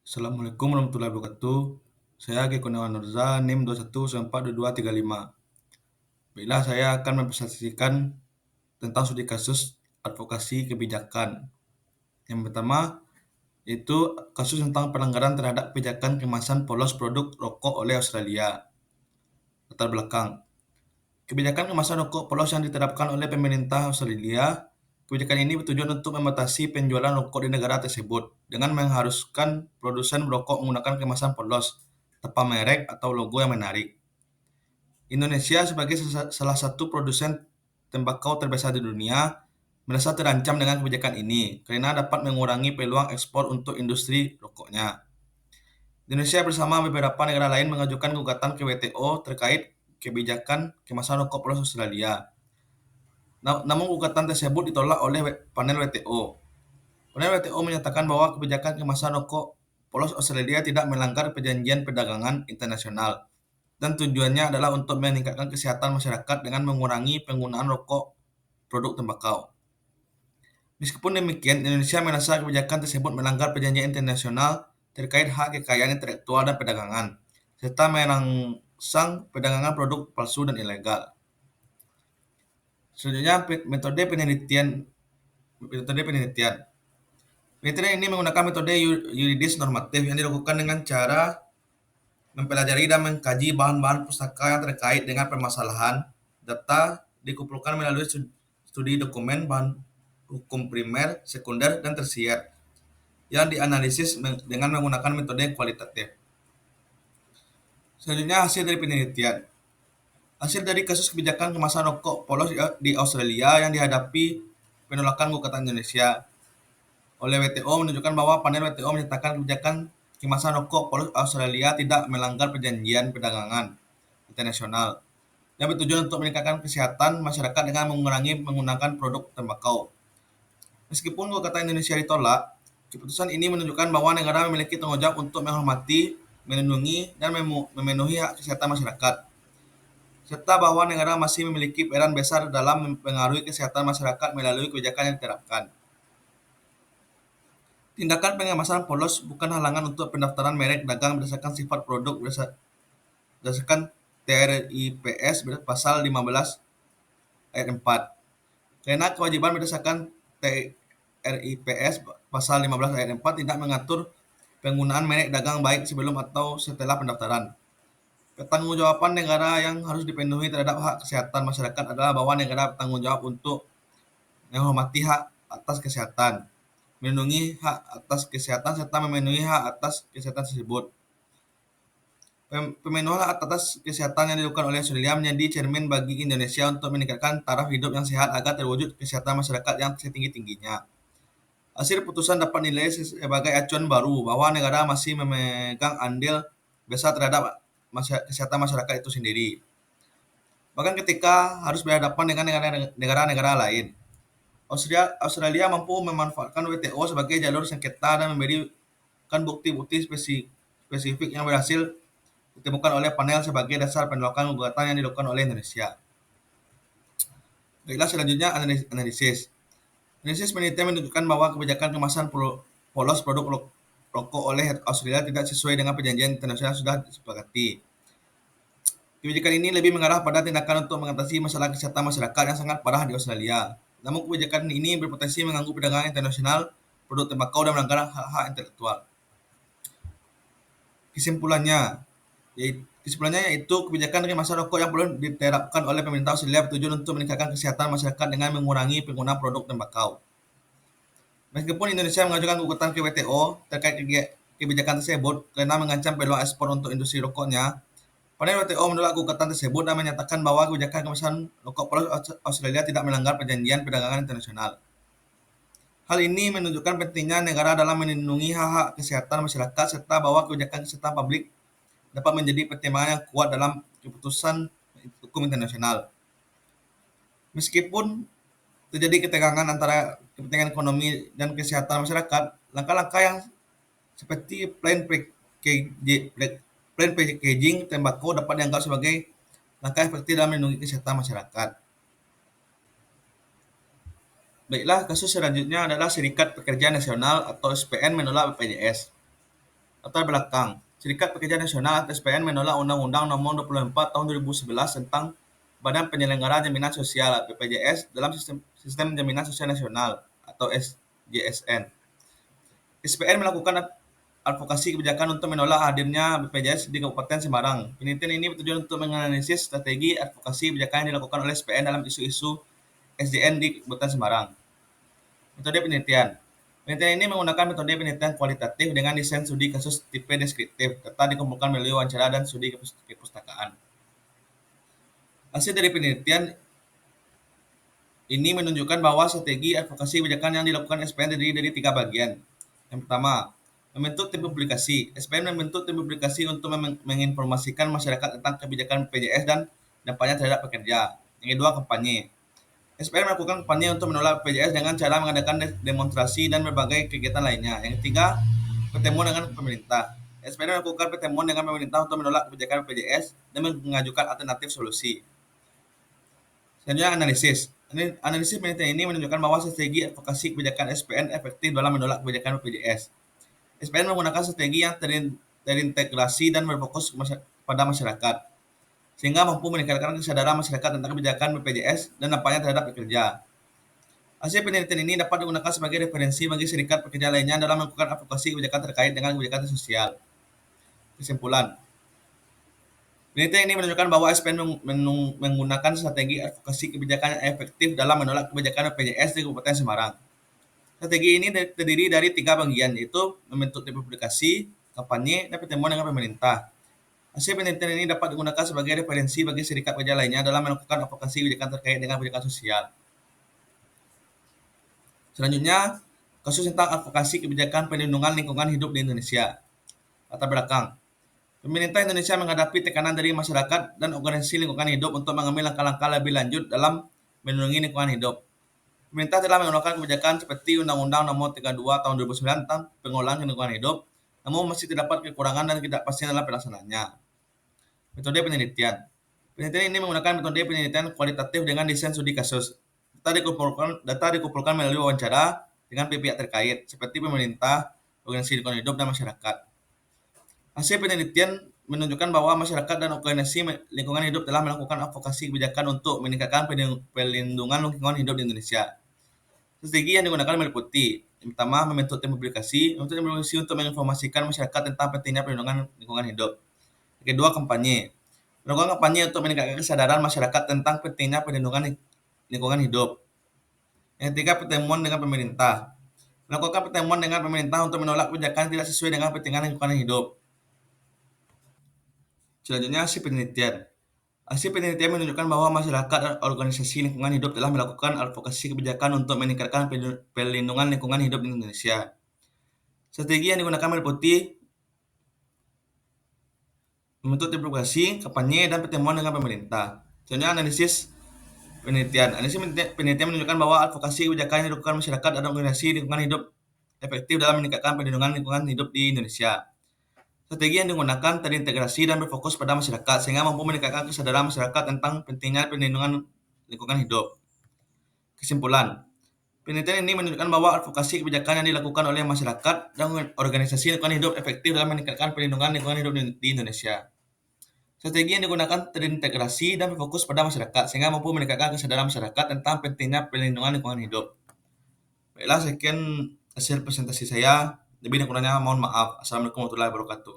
Assalamualaikum warahmatullahi wabarakatuh. Saya Agi Kurniawan Nurza, NIM 21942235. Baiklah, saya akan mempresentasikan tentang studi kasus advokasi kebijakan. Yang pertama, yaitu kasus tentang pelanggaran terhadap kebijakan kemasan polos produk rokok oleh Australia. Latar belakang. Kebijakan kemasan rokok polos yang diterapkan oleh pemerintah Australia. Kebijakan ini bertujuan untuk membatasi penjualan rokok di negara tersebut dengan mengharuskan produsen merokok menggunakan kemasan polos, tanpa merek atau logo yang menarik. Indonesia sebagai salah satu produsen tembakau terbesar di dunia merasa terancam dengan kebijakan ini karena dapat mengurangi peluang ekspor untuk industri rokoknya. Indonesia bersama beberapa negara lain mengajukan gugatan ke WTO terkait kebijakan kemasan rokok polos Australia. Namun gugatan tersebut ditolak oleh panel WTO. Panel WTO menyatakan bahwa kebijakan kemasan rokok polos Australia tidak melanggar perjanjian perdagangan internasional dan tujuannya adalah untuk meningkatkan kesehatan masyarakat dengan mengurangi penggunaan rokok produk tembakau. Meskipun demikian, Indonesia merasa kebijakan tersebut melanggar perjanjian internasional terkait hak kekayaan intelektual dan perdagangan, serta merangsang perdagangan produk palsu dan ilegal. Selanjutnya, metode penelitian. Metode penelitian. Penelitian ini menggunakan metode yuridis normatif yang dilakukan dengan cara mempelajari dan mengkaji bahan-bahan pustaka yang terkait dengan permasalahan. Data dikumpulkan melalui studi dokumen bahan hukum primer, sekunder, dan tersier yang dianalisis dengan menggunakan metode kualitatif. Selanjutnya, hasil dari penelitian. Hasil dari kasus kebijakan kemasan rokok polos di Australia yang dihadapi penolakan gugatan Indonesia oleh WTO menunjukkan bahwa panel WTO menyatakan kebijakan kemasan rokok polos Australia tidak melanggar perjanjian perdagangan internasional yang bertujuan untuk meningkatkan kesehatan masyarakat dengan mengurangi menggunakan produk tembakau. Meskipun gugatan Indonesia ditolak, keputusan ini menunjukkan bahwa negara memiliki tanggung jawab untuk menghormati, melindungi, dan memenuhi hak kesehatan masyarakat, serta bahwa negara masih memiliki peran besar dalam mempengaruhi kesehatan masyarakat melalui kebijakan yang diterapkan. Tindakan pengemasan polos bukan halangan untuk pendaftaran merek dagang berdasarkan sifat produk berdasarkan TRIPS pasal 15 ayat 4. Karena kewajiban berdasarkan TRIPS pasal 15 ayat 4 tidak mengatur penggunaan merek dagang baik sebelum atau setelah pendaftaran. Pertanggungjawaban negara yang harus dipenuhi terhadap hak kesehatan masyarakat adalah bahwa negara bertanggung jawab untuk menghormati hak atas kesehatan, melindungi hak atas kesehatan, serta memenuhi hak atas kesehatan tersebut. Pemenuhan hak atas kesehatan yang dilakukan oleh Australia menjadi cermin bagi Indonesia untuk meningkatkan taraf hidup yang sehat agar terwujud kesehatan masyarakat yang setinggi-tingginya. Hasil putusan dapat dinilai sebagai acuan baru bahwa negara masih memegang andil besar terhadap kesehatan masyarakat itu sendiri. Bahkan ketika harus berhadapan dengan negara-negara lain. Australia mampu memanfaatkan WTO sebagai jalur sengketa dan memberikan bukti-bukti spesifik yang berhasil ditemukan oleh panel sebagai dasar penolakan gugatan yang dilakukan oleh Indonesia. Baiklah, selanjutnya analisis. Analisis penelitian menunjukkan bahwa kebijakan kemasan polos produk rokok oleh Australia tidak sesuai dengan perjanjian internasional yang sudah disepakati. Kebijakan ini lebih mengarah pada tindakan untuk mengatasi masalah kesehatan masyarakat yang sangat parah di Australia. Namun kebijakan ini berpotensi mengganggu perdagangan internasional produk tembakau dan melanggar hak-hak intelektual. Kesimpulannya yaitu kebijakan kemasan rokok yang perlu diterapkan oleh pemerintah Australia bertujuan untuk meningkatkan kesehatan masyarakat dengan mengurangi penggunaan produk tembakau. Meskipun Indonesia mengajukan gugatan ke WTO terkait kebijakan tersebut karena mengancam peluang ekspor untuk industri rokoknya, panel WTO menolak gugatan tersebut dan menyatakan bahwa kebijakan kemasan rokok polos Australia tidak melanggar perjanjian perdagangan internasional. Hal ini menunjukkan pentingnya negara dalam melindungi hak-hak kesehatan masyarakat serta bahwa kebijakan kesehatan publik dapat menjadi pertimbangan yang kuat dalam keputusan hukum internasional. Meskipun terjadi ketegangan antara kepentingan ekonomi dan kesehatan masyarakat, langkah-langkah yang seperti plain packaging tembakau dapat dianggap sebagai langkah efektif dalam melindungi kesehatan masyarakat. Baiklah, kasus selanjutnya adalah Serikat Pekerja Nasional atau SPN menolak BPJS. Latar belakang, Serikat Pekerja Nasional atau SPN menolak Undang-Undang Nomor 24 Tahun 2011 tentang Badan Penyelenggara Jaminan Sosial (BPJS) dalam Sistem Jaminan Sosial Nasional atau SJSN. SPN melakukan advokasi kebijakan untuk menolak hadirnya BPJS di Kabupaten Semarang. Penelitian ini bertujuan untuk menganalisis strategi advokasi kebijakan yang dilakukan oleh SPN dalam isu-isu SDN di Kabupaten Semarang. Metode penelitian. Penelitian ini menggunakan metode penelitian kualitatif dengan desain studi kasus tipe deskriptif. Data dikumpulkan melalui wawancara dan studi kepustakaan. Hasil dari penelitian ini menunjukkan bahwa strategi advokasi kebijakan yang dilakukan SPN terdiri dari 3 bagian. Yang pertama, membentuk tim publikasi. SPN membentuk tim publikasi untuk menginformasikan masyarakat tentang kebijakan BPJS dan dampaknya terhadap pekerja. Yang kedua, kampanye. SPN melakukan kampanye untuk menolak BPJS dengan cara mengadakan demonstrasi dan berbagai kegiatan lainnya. Yang ketiga, pertemuan dengan pemerintah. SPN melakukan pertemuan dengan pemerintah untuk menolak kebijakan BPJS dan mengajukan alternatif solusi. Selanjutnya, analisis. Analisis penelitian ini menunjukkan bahwa strategi advokasi kebijakan SPN efektif dalam menolak kebijakan BPJS. SPN menggunakan strategi yang terintegrasi dan berfokus pada masyarakat, sehingga mampu meningkatkan kesadaran masyarakat tentang kebijakan BPJS dan dampaknya terhadap pekerja. Hasil penelitian ini dapat digunakan sebagai referensi bagi serikat pekerja lainnya dalam melakukan advokasi kebijakan terkait dengan kebijakan sosial. Kesimpulan, penelitian ini menunjukkan bahwa SPN menggunakan strategi advokasi kebijakan yang efektif dalam menolak kebijakan BPJS di Kabupaten Semarang. Strategi ini terdiri dari 3 bagian, yaitu membentuk tim publikasi, kampanye, dan pertemuan dengan pemerintah. Hasil penelitian ini dapat digunakan sebagai referensi bagi serikat pekerja lainnya dalam melakukan advokasi kebijakan terkait dengan kebijakan sosial. Selanjutnya, kasus tentang advokasi kebijakan perlindungan lingkungan hidup di Indonesia. Latar belakang, pemerintah Indonesia menghadapi tekanan dari masyarakat dan organisasi lingkungan hidup untuk mengambil langkah-langkah lebih lanjut dalam melindungi lingkungan hidup. Pemerintah telah mengeluarkan kebijakan seperti Undang-Undang Nomor 32 Tahun 2009 tentang Pengelolaan Lingkungan Hidup, namun masih terdapat kekurangan dan ketidakpastian dalam pelaksanaannya. Metode penelitian. Penelitian ini menggunakan metode penelitian kualitatif dengan desain studi kasus. Data dikumpulkan melalui wawancara dengan pihak terkait, seperti pemerintah, organisasi lingkungan hidup, dan masyarakat. Hasil penelitian menunjukkan bahwa masyarakat dan organisasi lingkungan hidup telah melakukan advokasi kebijakan untuk meningkatkan perlindungan lingkungan hidup di Indonesia. Strategi yang digunakan meliputi, yang pertama, membentuk tim publikasi untuk menginformasikan masyarakat tentang pentingnya perlindungan lingkungan hidup. Yang kedua, kampanye. Melakukan kampanye untuk meningkatkan kesadaran masyarakat tentang pentingnya perlindungan lingkungan hidup. Yang ketiga, pertemuan dengan pemerintah. Melakukan pertemuan dengan pemerintah untuk menolak kebijakan yang tidak sesuai dengan pentingnya lingkungan hidup. Selanjutnya, hasil penelitian. Hasil penelitian menunjukkan bahwa masyarakat dan organisasi lingkungan hidup telah melakukan advokasi kebijakan untuk meningkatkan perlindungan lingkungan hidup di Indonesia. Strategi yang digunakan meliputi membentuk tim publikasi, kampanye, dan pertemuan dengan pemerintah. Selanjutnya, analisis penelitian. Analisis penelitian menunjukkan bahwa advokasi kebijakan yang dilakukan masyarakat dan organisasi lingkungan hidup efektif dalam meningkatkan perlindungan lingkungan hidup di Indonesia. Strategi yang digunakan terintegrasi dan berfokus pada masyarakat, sehingga mampu meningkatkan kesadaran masyarakat tentang pentingnya perlindungan lingkungan hidup. Kesimpulan, penelitian ini menunjukkan bahwa advokasi kebijakan yang dilakukan oleh masyarakat dan organisasi lingkungan hidup efektif dalam meningkatkan perlindungan lingkungan hidup di Indonesia. Strategi yang digunakan terintegrasi dan berfokus pada masyarakat, sehingga mampu meningkatkan kesadaran masyarakat tentang pentingnya perlindungan lingkungan hidup. Baiklah, sekian hasil presentasi saya. Lebih dan kurangnya mohon maaf. Assalamualaikum warahmatullahi wabarakatuh.